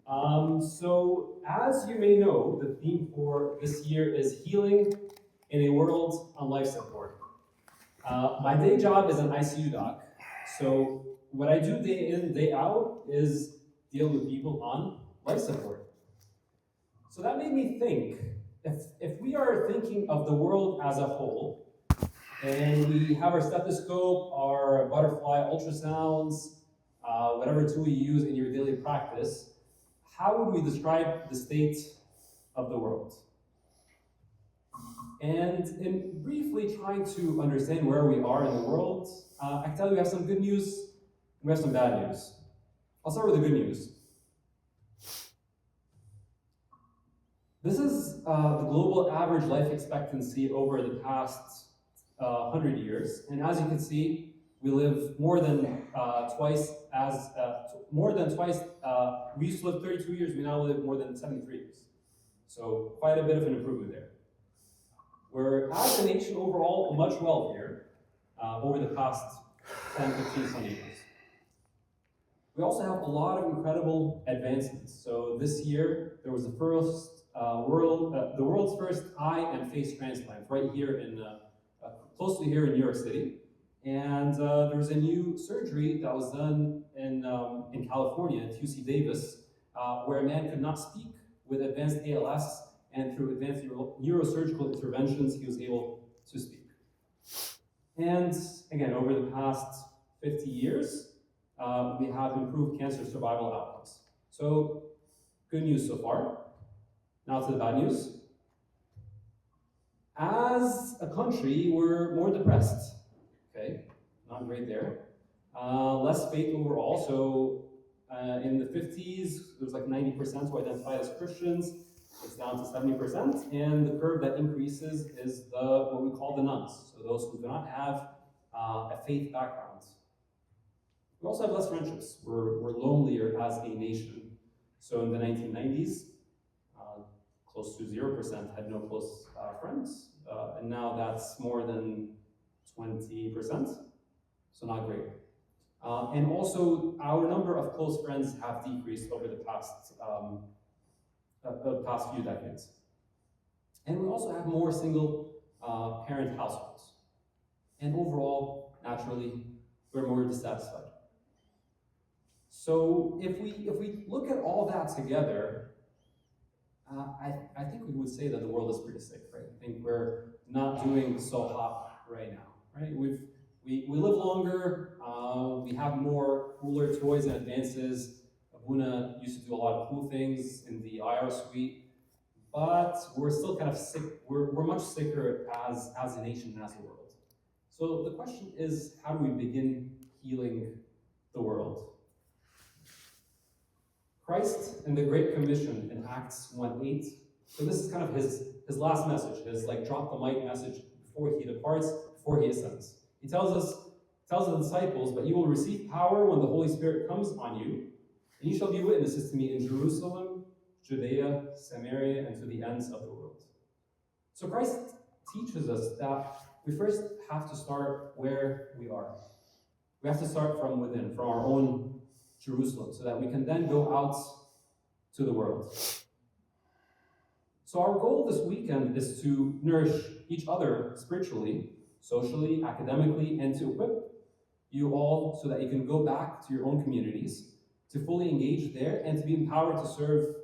So, as you may know, the theme for this year is healing in a world on life support. My day job is an ICU doc, so what I do day in, day out is deal with people on life support. So that made me think, if we are thinking of the world as a whole, and we have our stethoscope, our butterfly ultrasounds, whatever tool you use in your daily practice, how would we describe the state of the world? And in briefly trying to understand where we are in the world, I can tell you we have some good news and we have some bad news. I'll start with the good news. This is the global average life expectancy over the past 100 years. And as you can see, we live more than twice. We used to live 32 years, we now live more than 73 years. So quite a bit of an improvement there. We're, as a nation overall, much wealthier over the past 10, 15, 20 years. We also have a lot of incredible advancements. So this year, there was the world's first eye and face transplant right here in, close to here in New York City. And there was a new surgery that was done in California at UC Davis, where a man could not speak with advanced ALS, and through advanced neurosurgical interventions, he was able to speak. And again, over the past 50 years, we have improved cancer survival outcomes. So, good news so far. Now to the bad news. As a country, we're more depressed. Okay, not great there. Less faith overall. So in the 50s, there was like 90% who identified as Christians. It's down to 70%, and the curve that increases is what we call the nuns. So those who do not have a faith background. We also have less friendships. We're lonelier as a nation. So in the 1990s, close to 0% had no close friends, and now that's more than 20%, so not great. And also, our number of close friends have decreased over the past few decades. And we also have more single parent households. And overall, naturally, we're more dissatisfied. So if we look at all that together, I think we would say that the world is pretty sick, right? I think we're not doing so hot right now, right? We live longer, we have more cooler toys and advances. Abuna used to do a lot of cool things in the IR suite, but we're still kind of sick. We're much sicker as a nation and as a world. So the question is, how do we begin healing the world? Christ in the Great Commission in Acts 1:8. So this is kind of his last message, his like drop the mic message before he departs, before he ascends. He tells the disciples, "But you will receive power when the Holy Spirit comes on you, and you shall be witnesses to me in Jerusalem, Judea, Samaria, and to the ends of the world." So Christ teaches us that we first have to start where we are. We have to start from within, from our own Jerusalem, so that we can then go out to the world. So our goal this weekend is to nourish each other spiritually, socially, academically, and to equip you all so that you can go back to your own communities, to fully engage there, and to be empowered to serve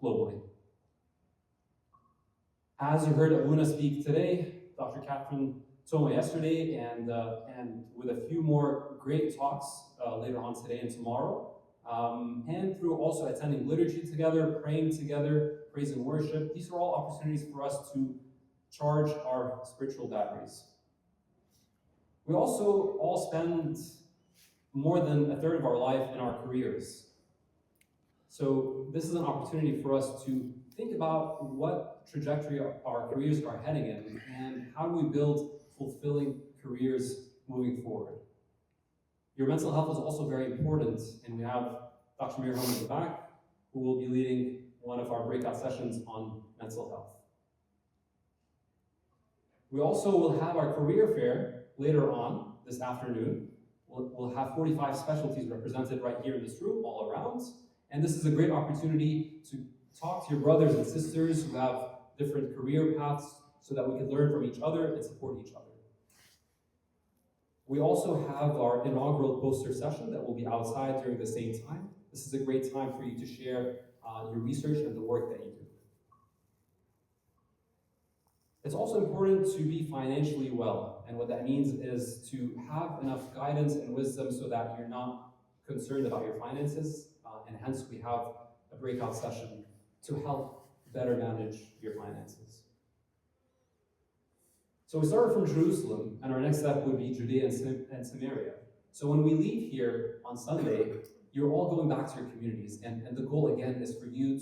globally. As you heard Abuna speak today, Dr. Catherine Toma yesterday, and with a few more great talks later on today and tomorrow, and through also attending liturgy together, praying together, praise and worship. These are all opportunities for us to charge our spiritual batteries. We also all spend more than a third of our life in our careers. So this is an opportunity for us to think about what trajectory our careers are heading in, and how do we build fulfilling careers moving forward. Your mental health is also very important, and we have Dr. Mirham in the back, who will be leading one of our breakout sessions on mental health. We also will have our career fair later on this afternoon. We'll have 45 specialties represented right here in this room all around, And this is a great opportunity to talk to your brothers and sisters who have different career paths so that we can learn from each other and support each other. We also have our inaugural poster session that will be outside during the same time. This is a great time for you to share your research and the work that you do. It's also important to be financially well, and what that means is to have enough guidance and wisdom so that you're not concerned about your finances, and hence we have a breakout session to help better manage your finances. So we started from Jerusalem, and our next step would be Judea and Samaria. So when we leave here on Sunday, you're all going back to your communities, and the goal again is for you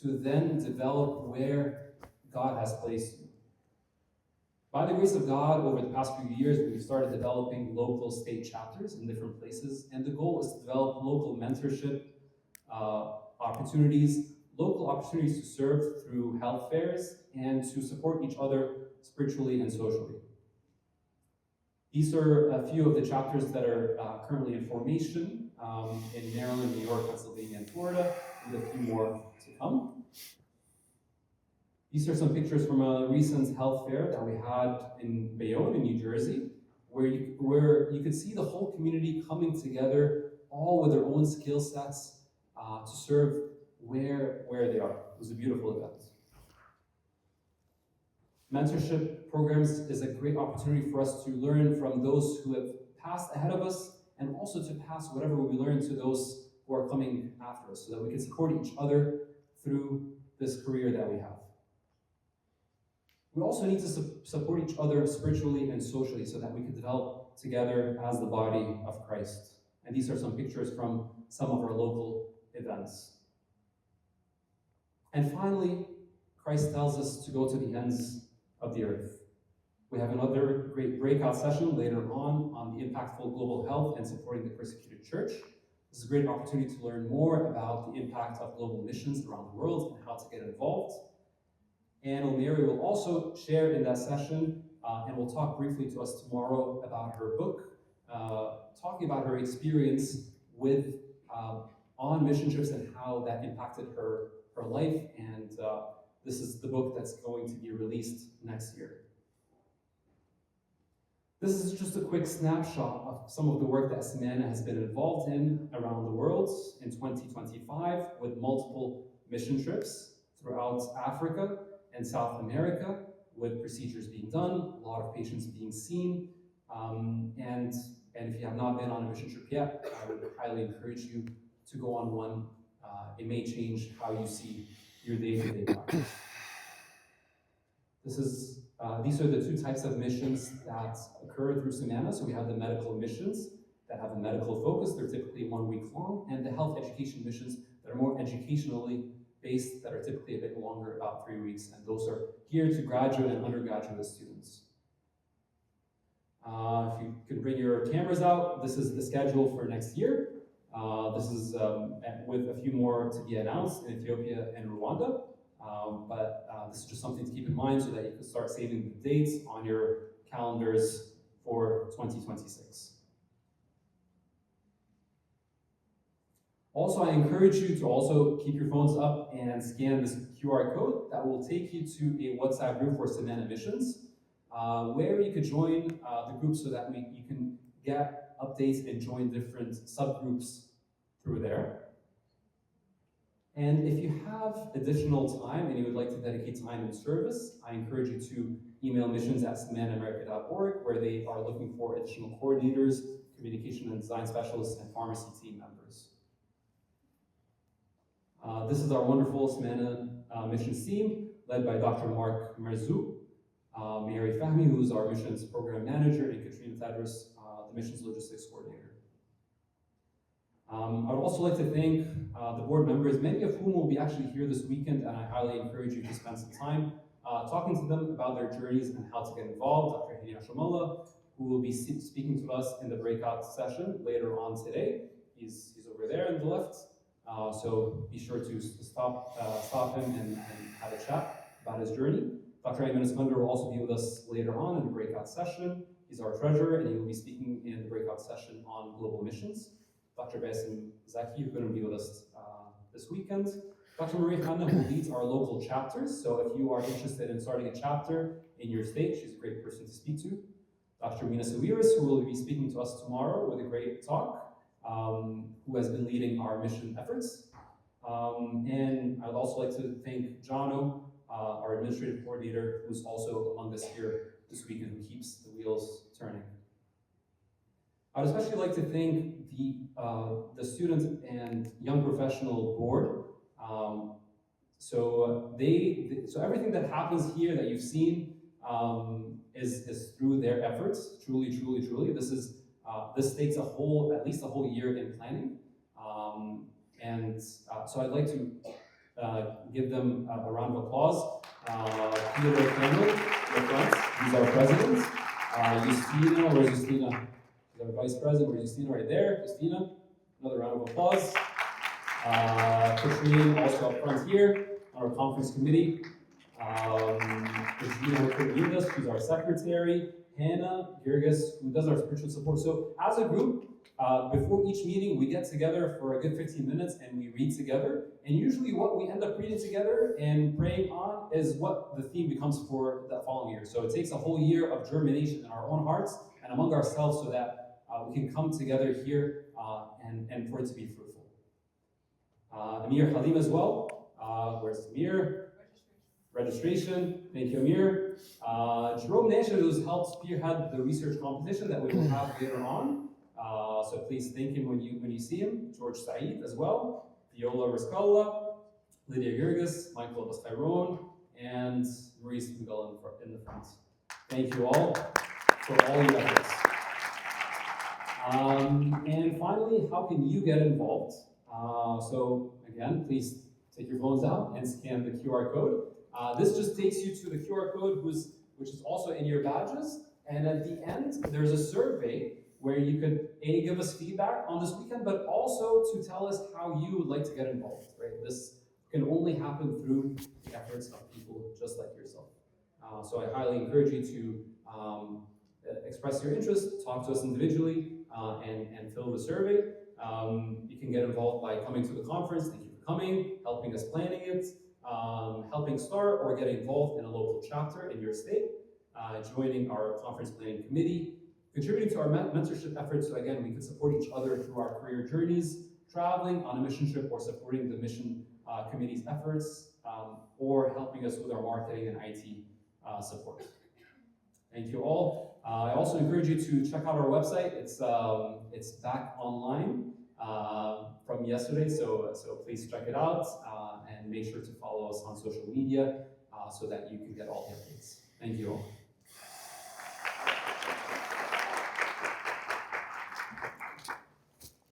to then develop where God has placed you. By the grace of God, over the past few years, we've started developing local state chapters in different places, and the goal is to develop local mentorship opportunities, local opportunities to serve through health fairs, and to support each other spiritually and socially. These are a few of the chapters that are currently in formation in Maryland, New York, Pennsylvania, and Florida, with a few more to come. These are some pictures from a recent health fair that we had in Bayonne, in New Jersey, where you could see the whole community coming together, all with their own skill sets, to serve where they are. It was a beautiful event. Mentorship programs is a great opportunity for us to learn from those who have passed ahead of us, and also to pass whatever we learn to those who are coming after us, so that we can support each other through this career that we have. We also need to support each other spiritually and socially so that we can develop together as the body of Christ. And these are some pictures from some of our local events. And finally, Christ tells us to go to the ends of the earth. We have another great breakout session later on the impactful global health and supporting the persecuted church. This is a great opportunity to learn more about the impact of global missions around the world and how to get involved. And O'Meary will also share in that session, and will talk briefly to us tomorrow about her book, talking about her experience with on mission trips and how that impacted her life. And this is the book that's going to be released next year. This is just a quick snapshot of some of the work that CMANA has been involved in around the world in 2025, with multiple mission trips throughout Africa and South America, with procedures being done, a lot of patients being seen, and if you have not been on a mission trip yet, I would highly encourage you to go on one. It may change how you see your day-to-day practice. These are the two types of missions that occur through CMANA. So we have the medical missions that have a medical focus, they're typically 1 week long, and the health education missions that are more educationally based, that are typically a bit longer, about 3 weeks, and those are geared to graduate and undergraduate students. If you could bring your cameras out, this is the schedule for next year. This is with a few more to be announced in Ethiopia and Rwanda. But this is just something to keep in mind so that you can start saving the dates on your calendars for 2026. Also, I encourage you to also keep your phones up and scan this QR code that will take you to a WhatsApp group for CMANA missions, where you could join the group so that you can get updates and join different subgroups through there. And if you have additional time and you would like to dedicate time in service, I encourage you to email missions@cmanaamerica.org, where they are looking for additional coordinators, communication and design specialists, and pharmacy team members. This is our wonderful CMANA missions team, led by Dr. Mark Marzouk, Mary Fahmy, who's our missions program manager, and Katrina Tadros, the missions logistics coordinator. I would also like to thank the board members, many of whom will be actually here this weekend, and I highly encourage you to spend some time talking to them about their journeys and how to get involved. Dr. Hania Shamala, who will be speaking to us in the breakout session later on today. He's over there on the left, so be sure to stop him and have a chat about his journey. Dr. Ayman Iskander will also be with us later on in the breakout session. He's our treasurer, and he will be speaking in the breakout session on global missions. Dr. Basim Zaki, who's going to be with us this weekend. Dr. Maria Hanna, who leads our local chapters, so if you are interested in starting a chapter in your state, she's a great person to speak to. Dr. Mina Sawiris, who will be speaking to us tomorrow with a great talk, who has been leading our mission efforts. And I'd also like to thank Jono, our administrative coordinator, who's also among us here this weekend, who keeps the wheels turning. I'd especially like to thank the student and young professional board. So everything that happens here that you've seen is through their efforts. Truly, truly, truly. This takes at least a whole year in planning. So I'd like to give them a round of applause. Peter Campbell, in front, he's our president. Justina, where's Justina? Our vice president, where's Justina? Right there, Justina. Another round of applause. Katrine, also up front here, on our conference committee. Regina Cornelius, who's our secretary. Hannah Girgis, who does our spiritual support. So as a group, before each meeting, we get together for a good 15 minutes and we read together. And usually what we end up reading together and praying on is what the theme becomes for that following year. So it takes a whole year of germination in our own hearts and among ourselves so that we can come together here and for it to be fruitful. Amir Halim as well. Where's Amir? Registration. Thank you, Amir. Jerome Nasha, who's helped spearhead the research competition that we will have later on. So please thank him when you see him. George Said as well. Viola Rascalla, Lydia Girgis, Michael Bascairon, and Maurice Miguel in the front. Thank you all for all your efforts. And finally, how can you get involved? So again, please take your phones out and scan the QR code. This just takes you to the QR code, which is also in your badges. And at the end, there's a survey where you could give us feedback on this weekend, but also to tell us how you would like to get involved. Right? This can only happen through the efforts of people just like yourself. So I highly encourage you to express your interest, talk to us individually, and fill the survey. You can get involved by coming to the conference. Thank you for coming, helping us planning it, helping start or get involved in a local chapter in your state, joining our conference planning committee, contributing to our mentorship efforts. So again, we can support each other through our career journeys, traveling on a mission trip or supporting the mission committee's efforts, or helping us with our marketing and IT support. Thank you all. I also encourage you to check out our website. It's back online from yesterday, so please check it out and make sure to follow us on social media so that you can get all the updates. Thank you all.